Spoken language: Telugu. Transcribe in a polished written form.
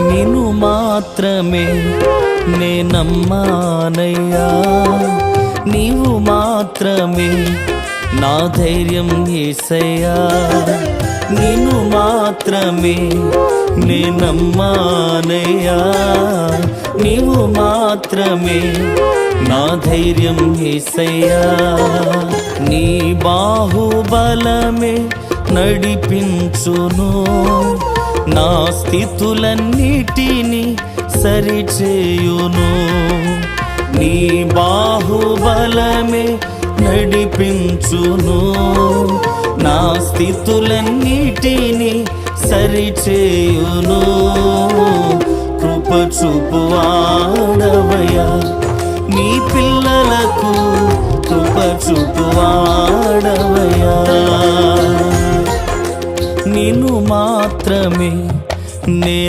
నిన్ను మాత్రమే నే నమ్మానయ్యా, నీవు మాత్రమే నా ధైర్యం యేసయ్యా, నిన్ను మాత్రమే నే నమ్మానయ్యా, నీవు మాత్రమే నా ధైర్యం యేసయ్యా. నీ బాహుబలమే నడిపించును, నా స్థితులన్నిటినీ సరిచేయును. నీ బాహుబలమే నడిపించును, నా స్థితులన్నిటినీ సరిచేయును. కృప చూపువాడవయ్యా, నీ పిల్లలకు కృప చూపువాడవయ్యా. నిన్ను మాత్రమే నే